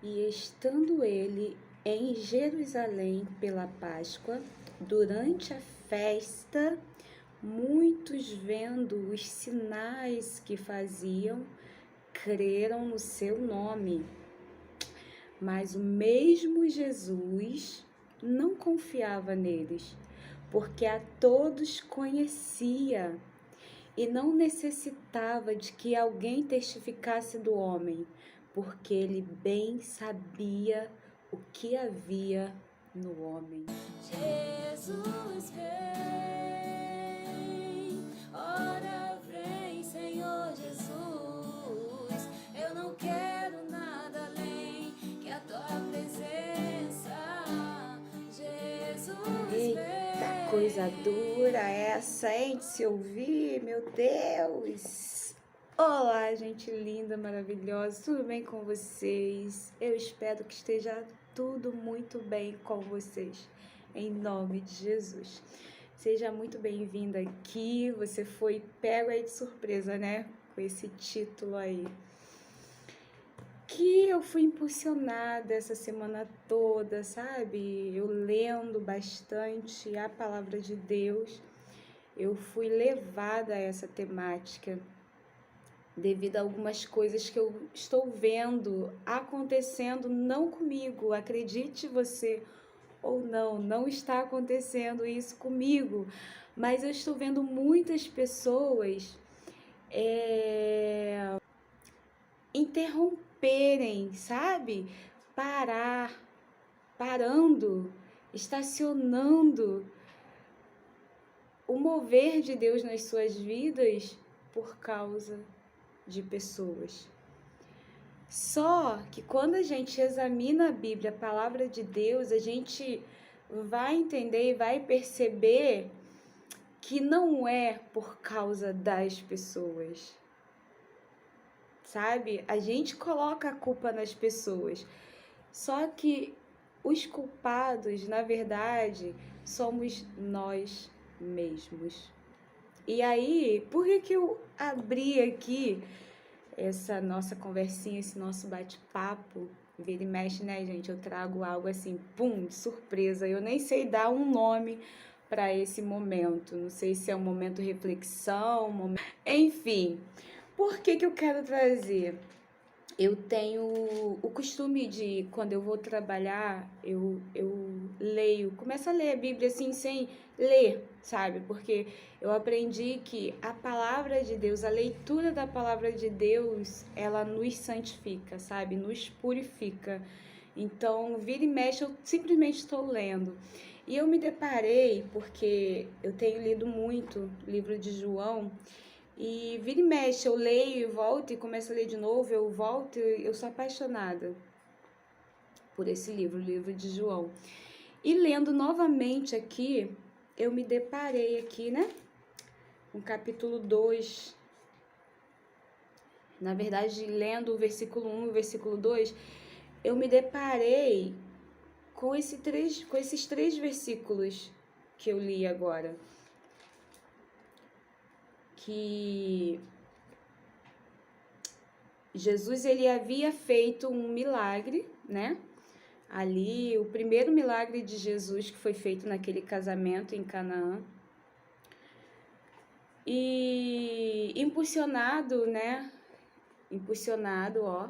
E estando ele em Jerusalém pela Páscoa, durante a festa, muitos, vendo os sinais que faziam, creram no seu nome. Mas o mesmo Jesus não confiava neles, porque a todos conhecia e não necessitava de que alguém testificasse do homem, porque ele bem sabia o que havia no homem. Jesus vem, ora vem, Senhor Jesus. Eu não quero nada além que a tua presença. Jesus Eita, vem. coisa dura essa, hein, de se ouvir, meu Deus! Olá, gente linda, maravilhosa, tudo bem com vocês? Eu espero que esteja tudo muito bem com vocês, em nome de Jesus. Seja muito bem-vinda aqui, você foi pego aí de surpresa, né, com esse título aí. Que eu fui impulsionada essa semana toda, sabe? Eu lendo bastante a palavra de Deus, eu fui levada a essa temática devido a algumas coisas que eu estou vendo acontecendo, não comigo, acredite você ou não, não está acontecendo isso comigo, mas eu estou vendo muitas pessoas interromperem, sabe? Parando, estacionando o mover de Deus nas suas vidas por causa de pessoas. Só que quando a gente examina a Bíblia, a palavra de Deus, a gente vai entender e vai perceber que não é por causa das pessoas. Sabe? A gente coloca a culpa nas pessoas. Só que os culpados, na verdade, somos nós mesmos. E aí, por que eu abri aqui essa nossa conversinha, esse nosso bate-papo? Vira e mexe, né, gente? Eu trago algo assim, pum, de surpresa. Eu nem sei dar um nome para esse momento. Não sei se é um momento reflexão, enfim. Por que eu quero trazer? Eu tenho o costume de, quando eu vou trabalhar, eu leio, começo a ler a Bíblia assim, sem ler, sabe? Porque eu aprendi que a palavra de Deus, a leitura da palavra de Deus, ela nos santifica, sabe? Nos purifica. Então, vira e mexe, eu simplesmente estou lendo. E eu me deparei, porque eu tenho lido muito o livro de João, e vira e mexe, eu leio e volto e começo a ler de novo, eu volto e eu sou apaixonada por esse livro, o livro de João. E lendo novamente aqui, eu me deparei aqui, né, com o capítulo 2. Na verdade, lendo o versículo 1 e o versículo 2, eu me deparei com esses três versículos que eu li agora. Que Jesus, ele havia feito um milagre, né? Ali, o primeiro milagre de Jesus que foi feito naquele casamento em Canaã. E impulsionado, né? Impulsionado, ó,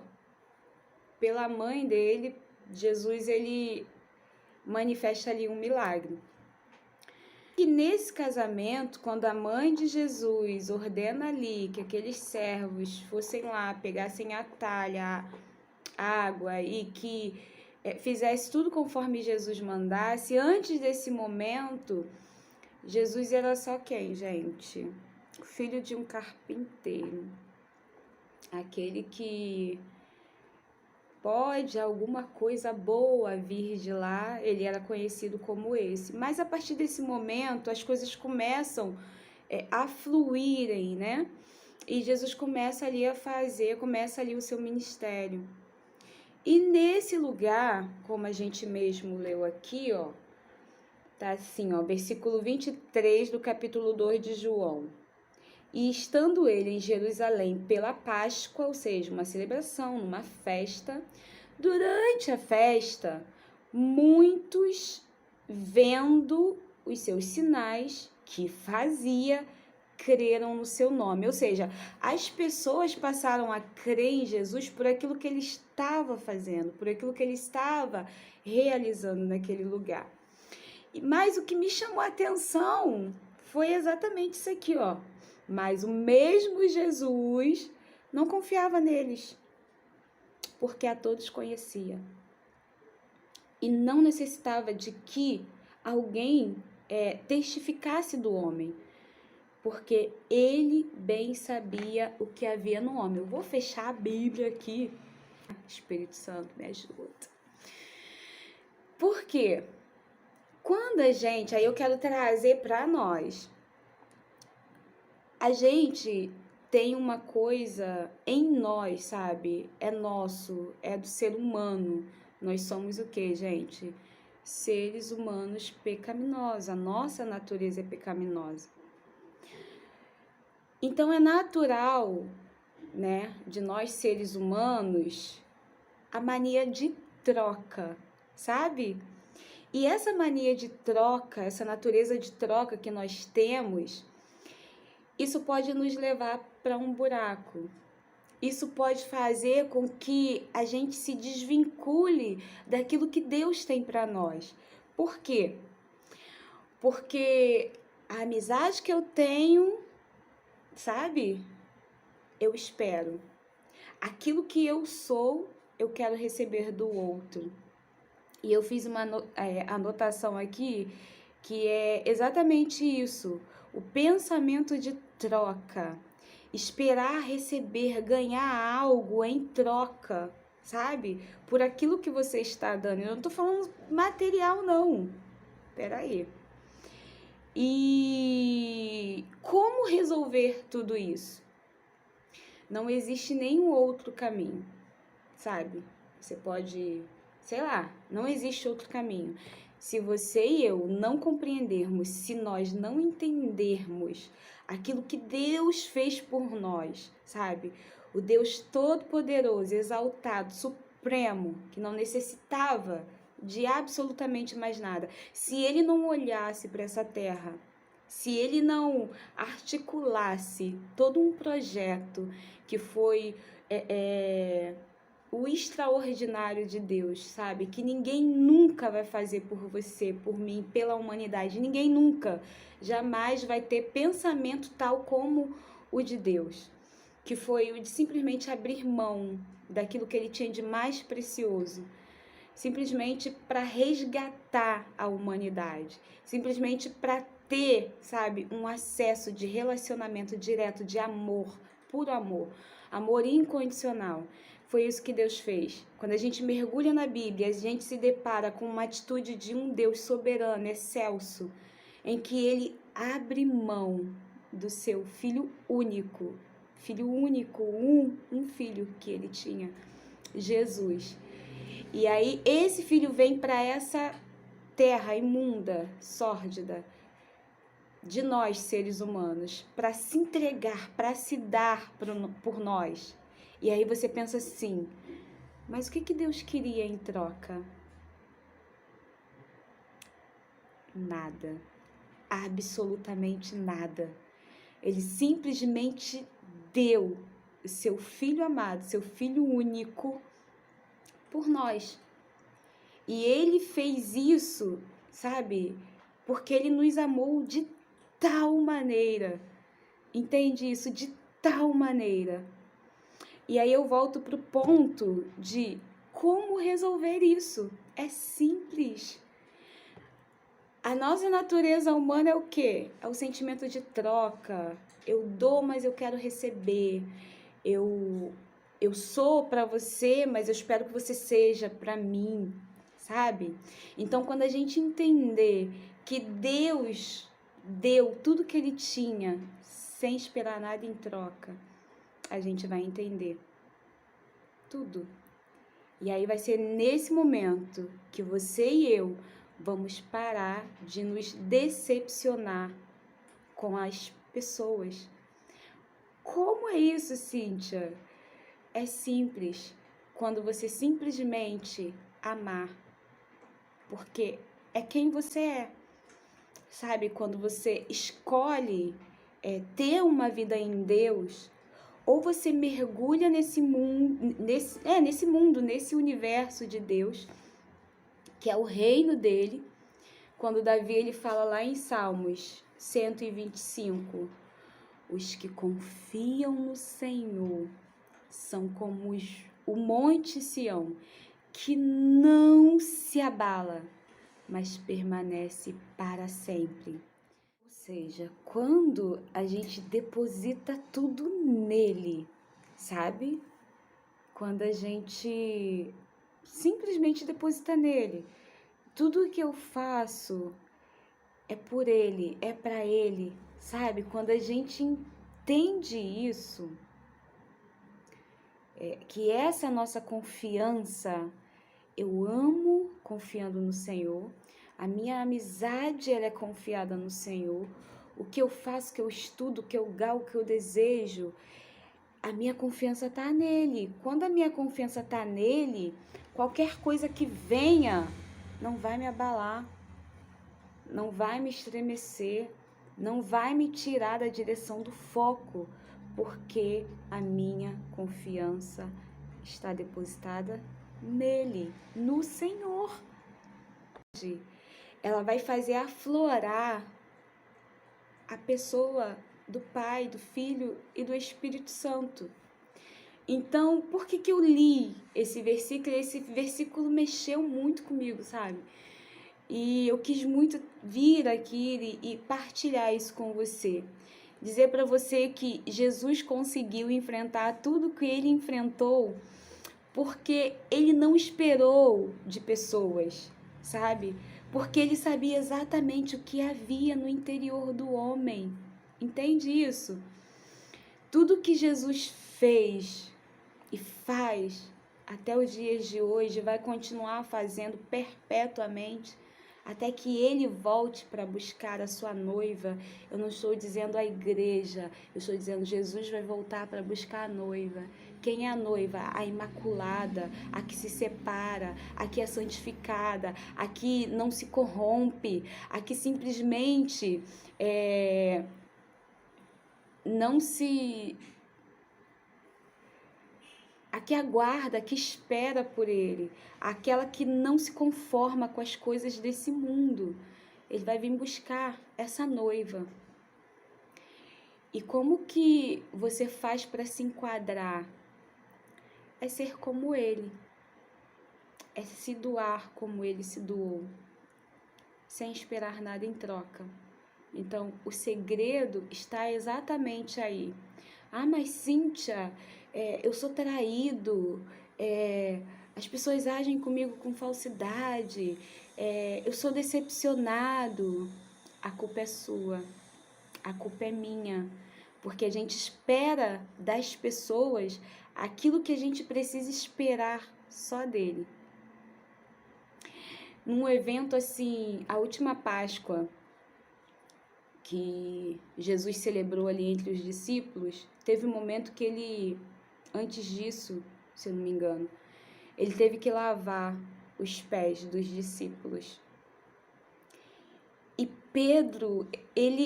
pela mãe dele, Jesus, ele manifesta ali um milagre. E nesse casamento, quando a mãe de Jesus ordena ali que aqueles servos fossem lá, pegassem a talha, a água e que fizesse tudo conforme Jesus mandasse, antes desse momento, Jesus era só quem, gente? O filho de um carpinteiro. Aquele que pode alguma coisa boa vir de lá, ele era conhecido como esse. Mas a partir desse momento, as coisas começam a fluírem, né? E Jesus começa ali começa ali o seu ministério. E nesse lugar, como a gente mesmo leu aqui, ó, tá assim, ó, versículo 23 do capítulo 2 de João. E estando ele em Jerusalém pela Páscoa, ou seja, uma celebração, uma festa, Durante a festa, muitos, vendo os seus sinais que fazia, creram no seu nome. Ou seja, as pessoas passaram a crer em Jesus por aquilo que ele estava fazendo, por aquilo que ele estava realizando naquele lugar. Mas o que me chamou a atenção foi exatamente isso aqui, ó. Mas o mesmo Jesus não confiava neles, porque a todos conhecia. E não necessitava de que alguém testificasse do homem, porque ele bem sabia o que havia no homem. Eu vou fechar a Bíblia aqui. Espírito Santo, me ajuda. Por quê? Quando a gente, aí eu quero trazer para nós, a gente tem uma coisa em nós, sabe? É nosso, é do ser humano. Nós somos o quê, gente? Seres humanos pecaminosos. A nossa natureza é pecaminosa. Então é natural, né, de nós seres humanos, a mania de troca, sabe? E essa mania de troca, essa natureza de troca que nós temos, isso pode nos levar para um buraco. Isso pode fazer com que a gente se desvincule daquilo que Deus tem para nós. Por quê? Porque a amizade que eu tenho, sabe? Eu espero. Aquilo que eu sou, eu quero receber do outro. E eu fiz uma anotação aqui que é exatamente isso. O pensamento de troca. Esperar receber, ganhar algo em troca, sabe? Por aquilo que você está dando. Eu não tô falando material, não. Peraí. E como resolver tudo isso? Não existe nenhum outro caminho, sabe? Você pode, sei lá, não existe outro caminho. Se você e eu não compreendermos, se nós não entendermos aquilo que Deus fez por nós, sabe? O Deus Todo-Poderoso, exaltado, supremo, que não necessitava de absolutamente mais nada. Se ele não olhasse para essa terra, se ele não articulasse todo um projeto que foi o extraordinário de Deus, sabe? Que ninguém nunca vai fazer por você, por mim, pela humanidade. Ninguém nunca, jamais vai ter pensamento tal como o de Deus, que foi o de simplesmente abrir mão daquilo que ele tinha de mais precioso, simplesmente para resgatar a humanidade, simplesmente para ter, sabe, um acesso de relacionamento direto, de amor, puro amor, amor incondicional. Foi isso que Deus fez. Quando a gente mergulha na Bíblia, a gente se depara com uma atitude de um Deus soberano, excelso, em que ele abre mão do seu filho único, um filho que ele tinha, Jesus. E aí esse filho vem para essa terra imunda, sórdida, de nós, seres humanos, para se entregar, para se dar por nós. E aí você pensa assim, mas o que Deus queria em troca? Nada. Absolutamente nada. Ele simplesmente deu o seu filho amado, seu filho único, por nós. E ele fez isso, sabe? Porque ele nos amou de tal maneira. Entende isso? De tal maneira. E aí eu volto para o ponto de como resolver isso. É simples. A nossa natureza humana é o quê? É o sentimento de troca. Eu dou, mas eu quero receber. Eu sou para você, mas eu espero que você seja para mim, sabe? Então, quando a gente entender que Deus deu tudo que ele tinha sem esperar nada em troca, a gente vai entender tudo. E aí vai ser nesse momento que você e eu vamos parar de nos decepcionar com as pessoas. Como é isso, Cíntia? É simples. quando você simplesmente amar, porque é quem você é, sabe? Quando você escolhe ter uma vida em Deus, ou você mergulha nesse mundo, nesse universo de Deus, que é o reino dele. Quando Davi ele fala lá em Salmos 125, os que confiam no Senhor são como o monte Sião, que não se abala, mas permanece para sempre. Ou seja, quando a gente deposita tudo nele, sabe? Quando a gente simplesmente deposita nele, tudo que eu faço é por ele, é para ele, sabe? Quando a gente entende isso, que essa é a nossa confiança, eu amo confiando no Senhor, a minha amizade ela é confiada no Senhor, o que eu faço, que eu estudo, que eu galgo, que eu desejo, a minha confiança está nele. Quando a minha confiança está nele, qualquer coisa que venha não vai me abalar, não vai me estremecer, não vai me tirar da direção do foco, porque a minha confiança está depositada nele, no Senhor. Ela vai fazer aflorar a pessoa do Pai, do Filho e do Espírito Santo. Então, por que eu li esse versículo? Esse versículo mexeu muito comigo, sabe? E eu quis muito vir aqui e partilhar isso com você. Dizer para você que Jesus conseguiu enfrentar tudo que ele enfrentou porque ele não esperou de pessoas, sabe? Porque ele sabia exatamente o que havia no interior do homem. Entende isso? Tudo que Jesus fez e faz até os dias de hoje, vai continuar fazendo perpetuamente, até que ele volte para buscar a sua noiva. Eu não estou dizendo a igreja, eu estou dizendo Jesus vai voltar para buscar a noiva. Quem é a noiva? A imaculada, a que se separa, a que é santificada, a que não se corrompe, a que simplesmente não se... a que aguarda, a que espera por ele, aquela que não se conforma com as coisas desse mundo. Ele vai vir buscar essa noiva. E como que você faz para se enquadrar? É ser como ele, é se doar como ele se doou, sem esperar nada em troca. Então, o segredo está exatamente aí. Ah, mas Cíntia, eu sou traído, as pessoas agem comigo com falsidade, eu sou decepcionado. A culpa é sua, a culpa é minha, porque a gente espera das pessoas aquilo que a gente precisa esperar só dele. Num evento assim, a última Páscoa, que Jesus celebrou ali entre os discípulos, teve um momento que ele, antes disso, se eu não me engano, ele teve que lavar os pés dos discípulos. E Pedro,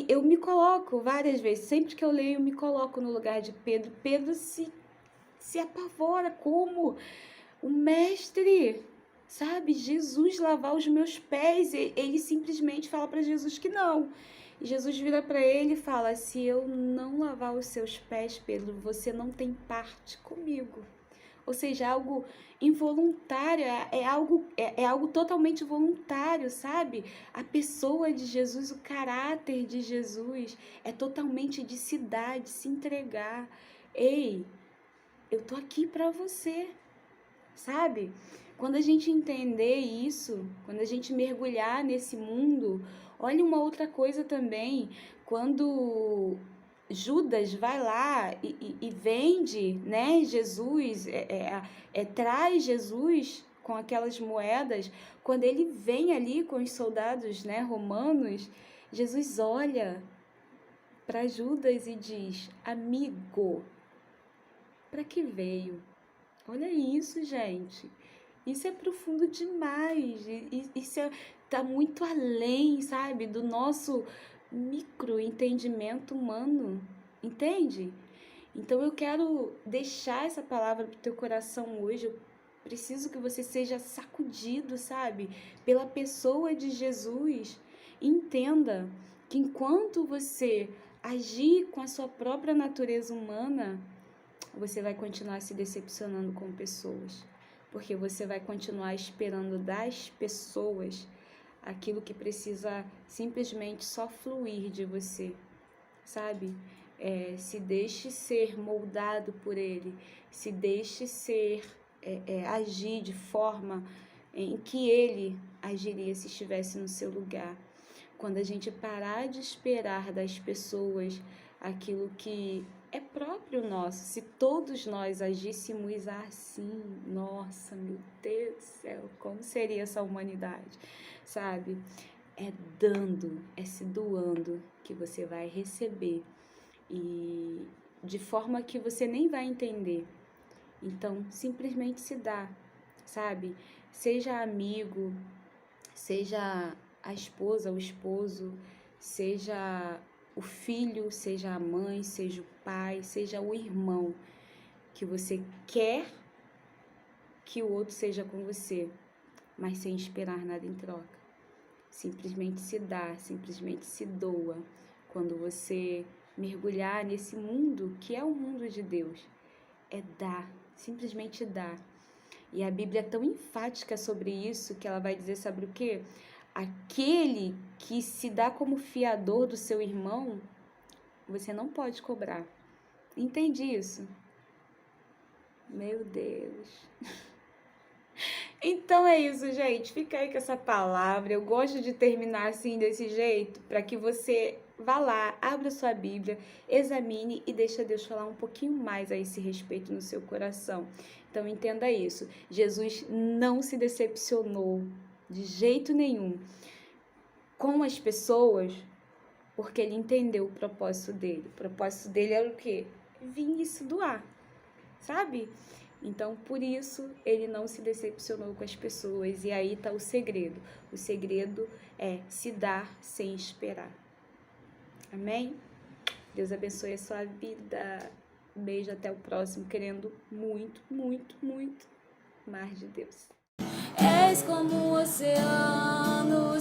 eu me coloco várias vezes, sempre que eu leio, eu me coloco no lugar de Pedro. Pedro se apavora, como o mestre, sabe? Jesus lavar os meus pés. Ele simplesmente fala para Jesus que não. E Jesus vira para ele e fala: se eu não lavar os seus pés, Pedro, você não tem parte comigo. Ou seja, algo involuntário, é algo totalmente voluntário, sabe? A pessoa de Jesus, o caráter de Jesus é totalmente de se dar, de se entregar. Ei, eu tô aqui para você, sabe? Quando a gente entender isso, quando a gente mergulhar nesse mundo, olha uma outra coisa também, quando Judas vai lá e vende, né, Jesus, traz Jesus com aquelas moedas, quando ele vem ali com os soldados, né, romanos, Jesus olha para Judas e diz: amigo, para que veio? Olha isso, gente. Isso é profundo demais. Isso tá muito além, sabe, do nosso micro entendimento humano. Entende? Então eu quero deixar essa palavra pro teu coração hoje. Eu preciso que você seja sacudido, sabe, pela pessoa de Jesus. Entenda que enquanto você agir com a sua própria natureza humana, você vai continuar se decepcionando com pessoas, porque você vai continuar esperando das pessoas aquilo que precisa simplesmente só fluir de você, sabe? Se deixe ser moldado por ele, se deixe agir de forma em que ele agiria se estivesse no seu lugar. Quando a gente parar de esperar das pessoas aquilo que é próprio nosso, se todos nós agíssemos assim, nossa, meu Deus do céu, como seria essa humanidade, sabe? É dando, é se doando que você vai receber e de forma que você nem vai entender. Então, simplesmente se dá, sabe? Seja amigo, seja a esposa, o esposo, seja o filho, seja a mãe, seja o pai, seja o irmão, que você quer que o outro seja com você, mas sem esperar nada em troca. Simplesmente se dá, simplesmente se doa. Quando você mergulhar nesse mundo que é o mundo de Deus, é dar, simplesmente dar. E a Bíblia é tão enfática sobre isso que ela vai dizer, sabe o quê? Aquele que se dá como fiador do seu irmão, você não pode cobrar. Entende isso? Meu Deus. Então é isso, gente. Fica aí com essa palavra. Eu gosto de terminar assim, desse jeito, para que você vá lá, abra sua Bíblia, examine e deixa Deus falar um pouquinho mais a esse respeito no seu coração. Então entenda isso. Jesus não se decepcionou de jeito nenhum com as pessoas, porque ele entendeu o propósito dele. O propósito dele era o quê? Vir e se doar, sabe? Então, por isso, ele não se decepcionou com as pessoas. E aí está o segredo. O segredo é se dar sem esperar. Amém? Deus abençoe a sua vida. Beijo, até o próximo, querendo muito, muito, muito mais de Deus. És como o oceano,